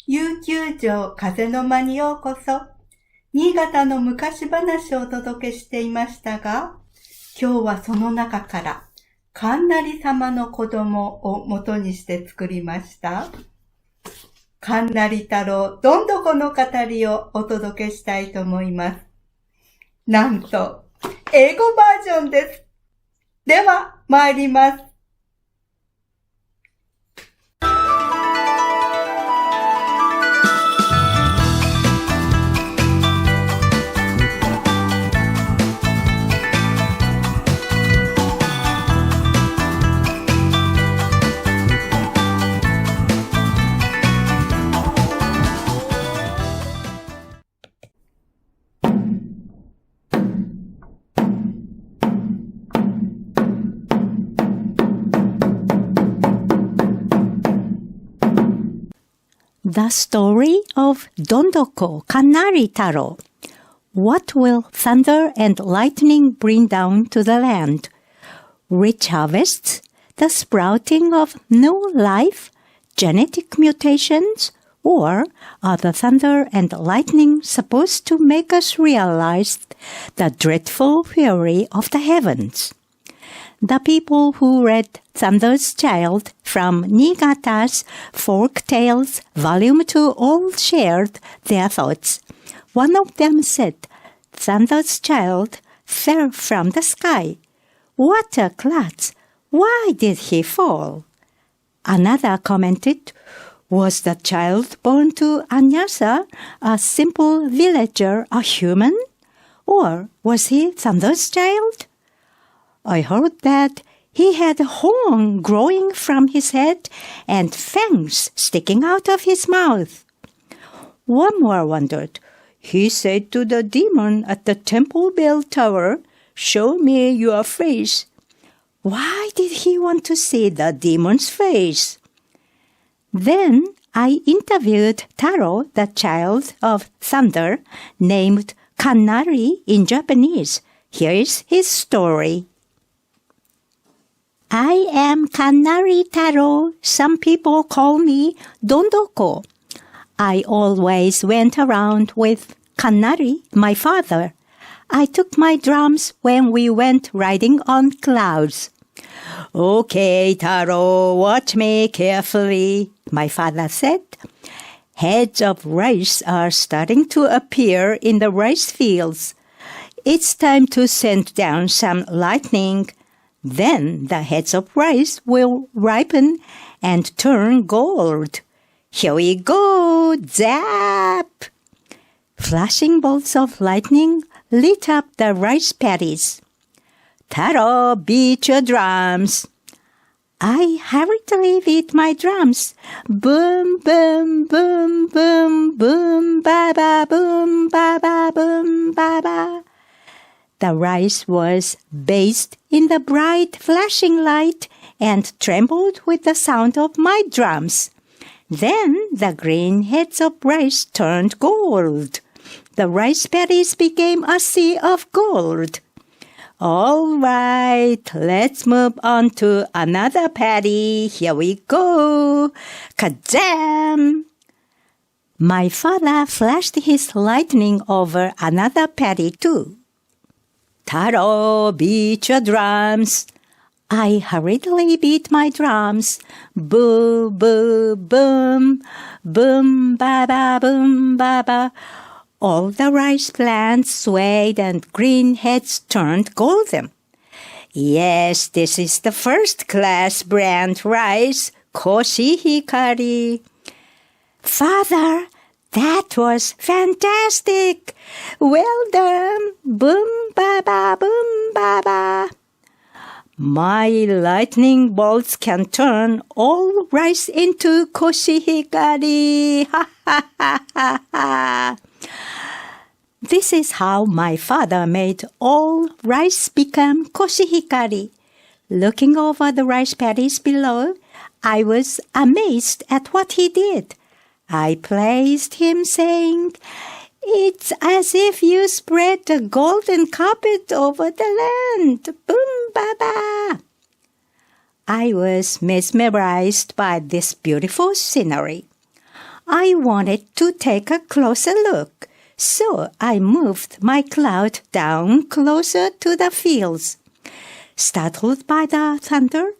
悠久城風の間にようこそ。新潟の昔話をお届けしていましたが、今日はその中から、かんなり様の子どもを元にして作りました。かんなり太郎ドンドコの語りをお届けしたいと思います。なんと、英語バージョンです。では、参ります。The story of Dondoko, Kannari Taro. What will thunder and lightning bring down to the land? Rich harvests, the sprouting of new life, genetic mutations, or are the thunder and lightning supposed to make us realize the dreadful fury of the heavens? The people who read Thunder's Child from Niigata's Folk Tales Volume 2 all shared their thoughts. One of them said, "Thunder's child fell from the sky. What a klutz! Why did he fall?" Another commented, "Was the child born to Anyasa, a simple villager, a human? Or was he Thunder's child? I heard that he had a horn growing from his head and fangs sticking out of his mouth." One more wondered, "He said to the demon at the temple bell tower, 'Show me your face.' Why did he want to see the demon's face?" Then I interviewed Taro, the child of thunder, named Kannari in Japanese. Here is his story. I am Kannari Taro. Some people call me Dondoko. I always went around with Kannari, my father. I took my drums when we went riding on clouds. "Okay, Taro, watch me carefully," my father said. "Heads of rice are starting to appear in the rice fields. It's time to send down some lightning. Then the heads of rice will ripen and turn gold. Here we go! Zap!" Flashing bolts of lightning lit up the rice paddies. "Taro, beat your drums." I hurriedly beat my drums. Boom, boom, boom, boom, boom, ba-ba, boom, ba-ba, boom, ba-ba. The rice was bathed in the bright flashing light and trembled with the sound of my drums. Then the green heads of rice turned gold. The rice paddies became a sea of gold. All right, let's move on to another paddy. Here we go. Kazam! My father flashed his lightning over another paddy too. "Taro, beat your drums." I hurriedly beat my drums. Boo, boo, boom, boom, ba-ba, boom, ba-ba. All the rice plants swayed and green heads turned golden. "Yes, this is the first-class brand rice, Koshihikari." "Father, that was fantastic! Well done! Boom, ba-ba, boom, ba-ba." My lightning bolts can turn all rice into koshihikari. Ha, ha, ha, ha, ha. This is how my father made all rice become koshihikari. Looking over the rice paddies below, I was amazed at what he did. I praised him, saying, "It's as if you spread a golden carpet over the land. Boom, ba-ba." I was mesmerized by this beautiful scenery. I wanted to take a closer look, so I moved my cloud down closer to the fields. Startled by the thunder,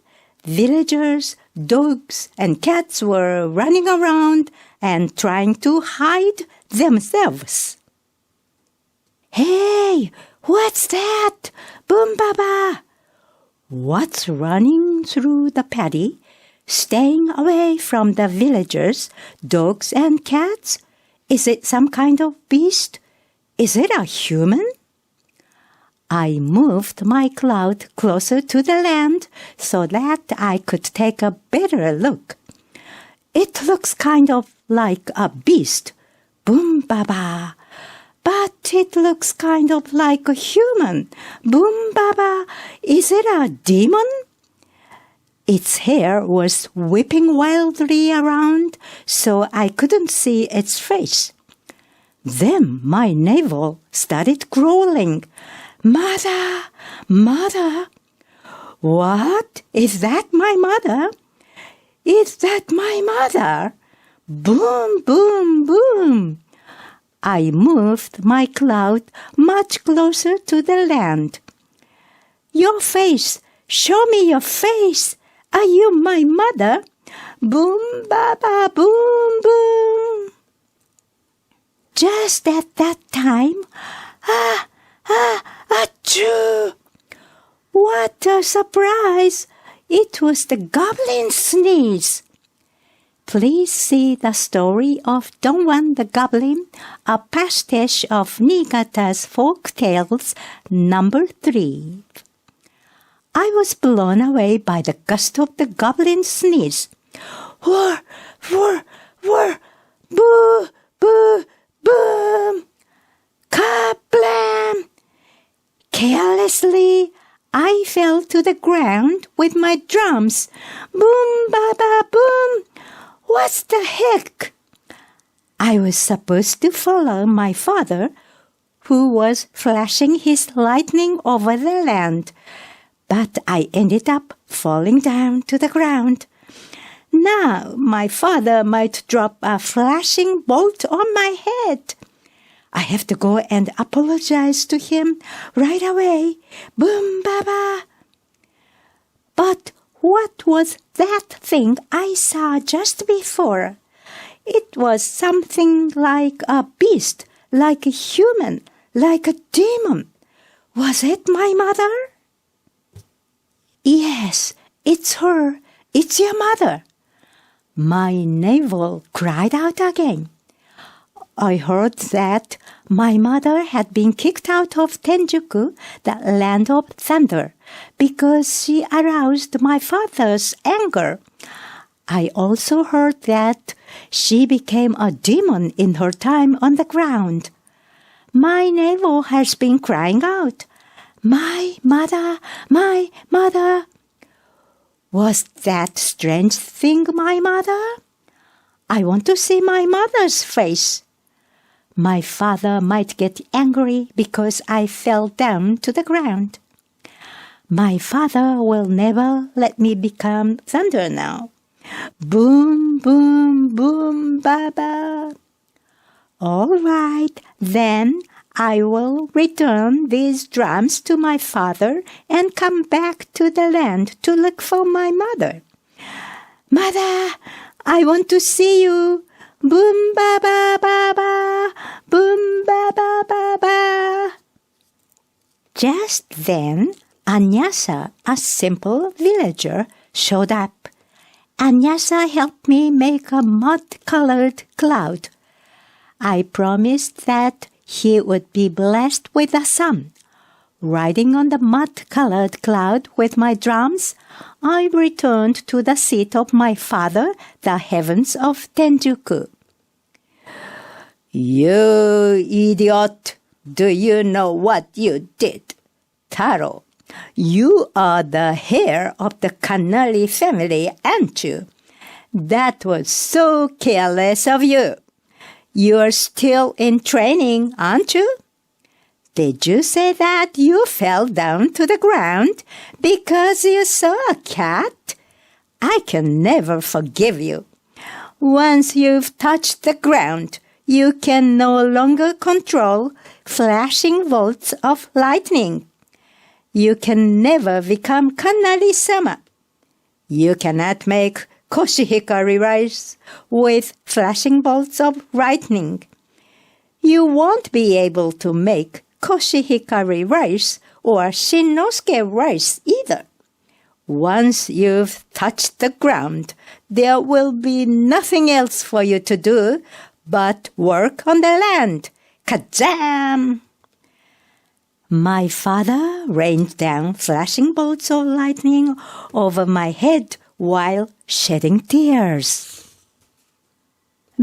villagers, dogs, and cats were running around and trying to hide themselves. "Hey, what's that? Boom Baba!" What's running through the paddy, staying away from the villagers, dogs and cats? Is it some kind of beast? Is it a human? I moved my cloud closer to the land so that I could take a better look. It looks kind of like a beast, Boom Baba. But it looks kind of like a human. Boom Baba, is it a demon? Its hair was whipping wildly around, so I couldn't see its face. Then my navel started growling. "Mother! Mother! What? Is that my mother? Is that my mother? Boom, boom, boom!" I moved my cloud much closer to the land. "Your face! Show me your face! Are you my mother? Boom, Baba, boom, boom!" Just at that time, achoo! What a surprise! It was the goblin sneeze. Please see the story of Donwan the Goblin, a pastiche of Niigata's folk tales, number 3. I was blown away by the gust of the goblin sneeze. Whir, whir, whir, boo, boo, boom! Kablam! Carelessly, I fell to the ground with my drums. Boom, baba, boom! What the heck? I was supposed to follow my father, who was flashing his lightning over the land, but I ended up falling down to the ground. Now my father might drop a flashing bolt on my head. I have to go and apologize to him right away. Boom, baba! But what was that thing I saw just before? It was something like a beast, like a human, like a demon. Was it my mother? Yes, it's her. It's your mother. My navel cried out again. I heard that my mother had been kicked out of Tenjuku, the land of thunder, because she aroused my father's anger. I also heard that she became a demon in her time on the ground. My navel has been crying out, "My mother, my mother." Was that strange thing my mother? I want to see my mother's face. My father might get angry because I fell down to the ground. My father will never let me become thunder now. Boom, boom, boom, baba. All right, then I will return these drums to my father and come back to the land to look for my mother. Mother, I want to see you. Boom, ba, ba, ba, ba. Boom, ba, ba, ba, ba. Just then, Anyasa, a simple villager, showed up. Anyasa helped me make a mud-colored cloud. I promised that he would be blessed with the sun. Riding on the mud-colored cloud with my drums, I returned to the seat of my father, the heavens of Tenjuku. You idiot! Do you know what you did? Taro, you are the heir of the Kannari family, aren't you? That was so careless of you. You're still in training, aren't you? Did you say that you fell down to the ground because you saw a cat? I can never forgive you. Once you've touched the ground, you can no longer control flashing bolts of lightning. You can never become Kannari-sama. You cannot make koshihikari rice with flashing bolts of lightning. You won't be able to make koshihikari rice or shinnosuke rice either. Once you've touched the ground, there will be nothing else for you to do but work on the land. Kazam! My father rained down flashing bolts of lightning over my head while shedding tears.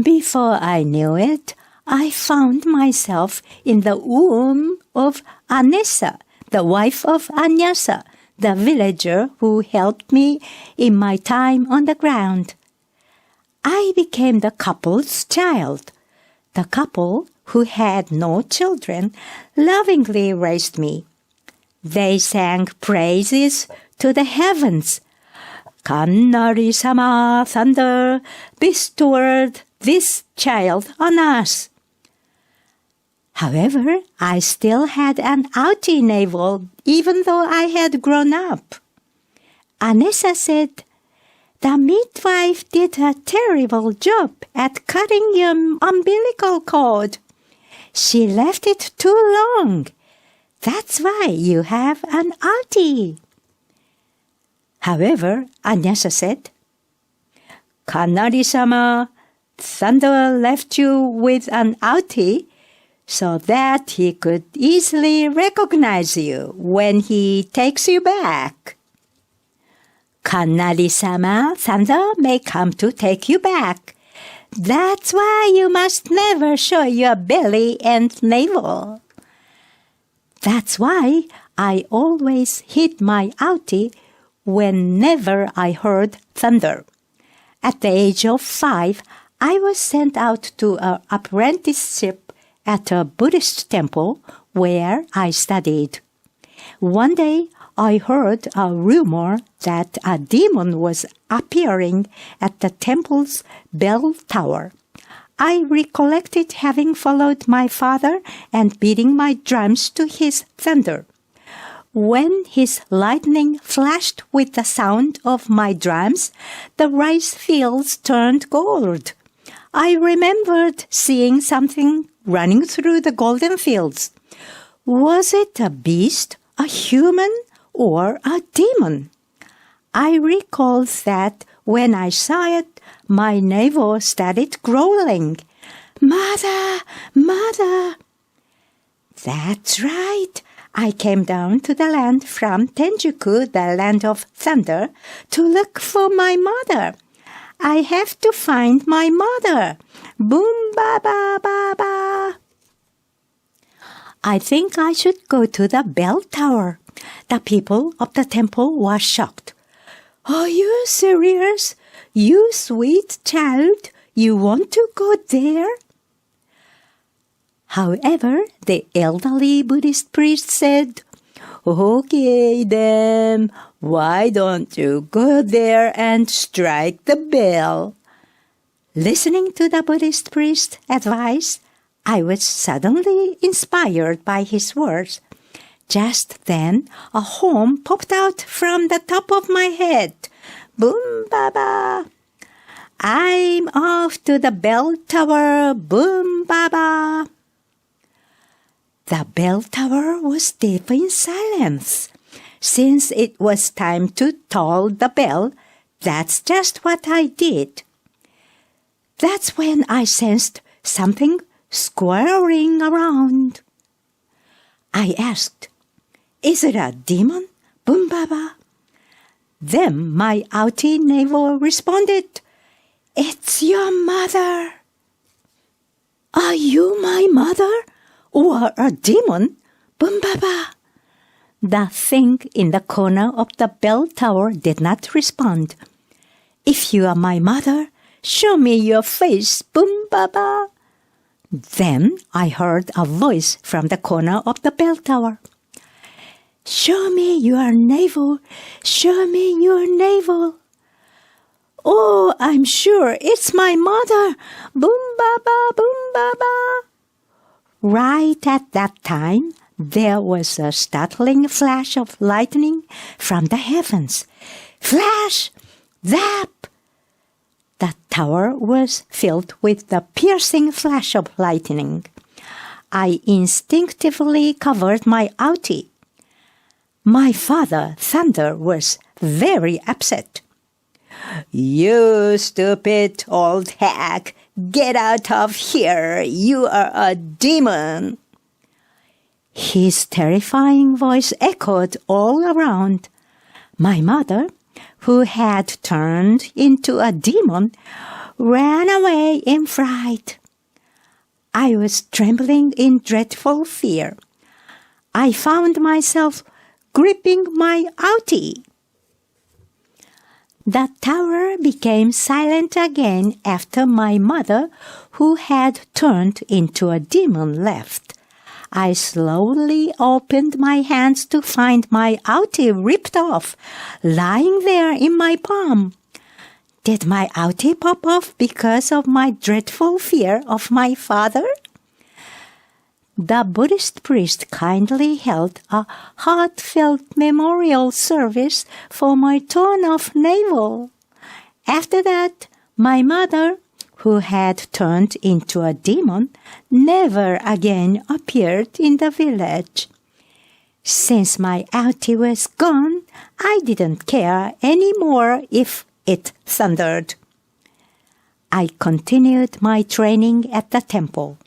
Before I knew it, I found myself in the womb of Anessa, the wife of Anyasa, the villager who helped me in my time on the ground. I became the couple's child. The couple, who had no children, lovingly raised me. They sang praises to the heavens. Kannari sama, thunder, bestowed this child on us. However, I still had an outy navel, even though I had grown up. Anessa said, "The midwife did a terrible job at cutting your umbilical cord. She left it too long. That's why you have an outy." However, Anyasa said, "Kannari-sama, Thunder left you with an outy so that he could easily recognize you when he takes you back. Kannari-sama, Thunder may come to take you back. That's why you must never show your belly and navel." That's why I always hid my outy whenever I heard thunder. At the age of 5, I was sent out to an apprenticeship at a Buddhist temple where I studied. One day, I heard a rumor that a demon was appearing at the temple's bell tower. I recollected having followed my father and beating my drums to his thunder. When his lightning flashed with the sound of my drums, the rice fields turned gold. I remembered seeing something running through the golden fields. Was it a beast, a human, or a demon? I recalled that when I saw it, my navel started growling. "Mother! Mother!" That's right. I came down to the land from Tenjuku, the land of thunder, to look for my mother. I have to find my mother. Boom, ba, ba, ba, ba. I think I should go to the bell tower. The people of the temple were shocked. "Are you serious? You sweet child, you want to go there?" However, the elderly Buddhist priest said, "Okay then, why don't you go there and strike the bell?" Listening to the Buddhist priest's advice, I was suddenly inspired by his words. Just then, a horn popped out from the top of my head. Boom, baba. I'm off to the bell tower. Boom, baba. The bell tower was deep in silence. Since it was time to toll the bell, that's just what I did. That's when I sensed something squirring around. I asked, "Is it a demon, Boom Baba?" Then my outy navel responded, "It's your mother." "Are you my mother? Or a demon, Boom Baba?" The thing in the corner of the bell tower did not respond. "If you are my mother, show me your face, Boom Baba." Then I heard a voice from the corner of the bell tower. "Show me your navel, show me your navel." Oh, I'm sure it's my mother. Boom, ba-ba, boom, ba-ba. Right at that time, there was a startling flash of lightning from the heavens. Flash! Zap! The tower was filled with the piercing flash of lightning. I instinctively covered my outie. My father, Thunder, was very upset. "You stupid old hack! Get out of here! You are a demon!" His terrifying voice echoed all around. My mother, who had turned into a demon, ran away in fright. I was trembling in dreadful fear. I found myself gripping my outie. The tower became silent again after my mother, who had turned into a demon, left. I slowly opened my hands to find my outie ripped off, lying there in my palm. Did my outie pop off because of my dreadful fear of my father? The Buddhist priest kindly held a heartfelt memorial service for my torn-off navel. After that, my mother, who had turned into a demon, never again appeared in the village. Since my outie was gone, I didn't care any more if it thundered. I continued my training at the temple.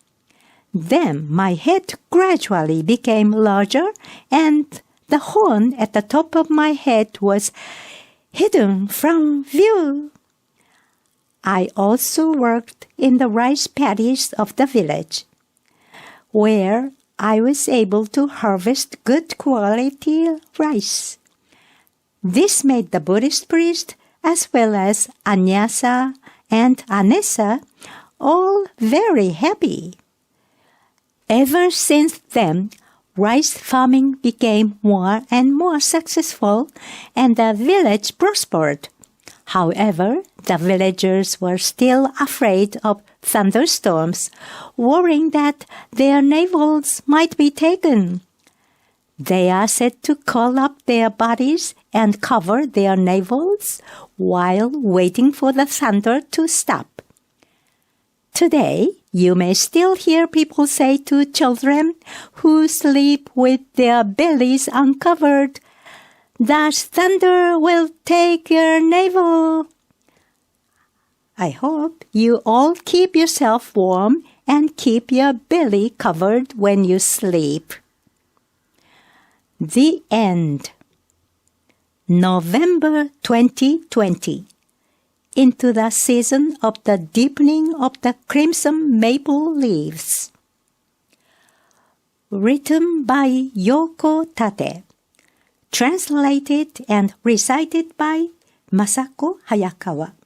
Then my head gradually became larger, and the horn at the top of my head was hidden from view. I also worked in the rice paddies of the village, where I was able to harvest good quality rice. This made the Buddhist priest, as well as Anyasa and Anessa, all very happy. Ever since then, rice farming became more and more successful, and the village prospered. However, the villagers were still afraid of thunderstorms, worrying that their navels might be taken. They are said to curl up their bodies and cover their navels while waiting for the thunder to stop. Today, you may still hear people say to children who sleep with their bellies uncovered, "The thunder will take your navel." I hope you all keep yourself warm and keep your belly covered when you sleep. The end. November 2020. Into the season of the deepening of the crimson maple leaves. Written by Yoko Tate. Translated and recited by Masako Hayakawa.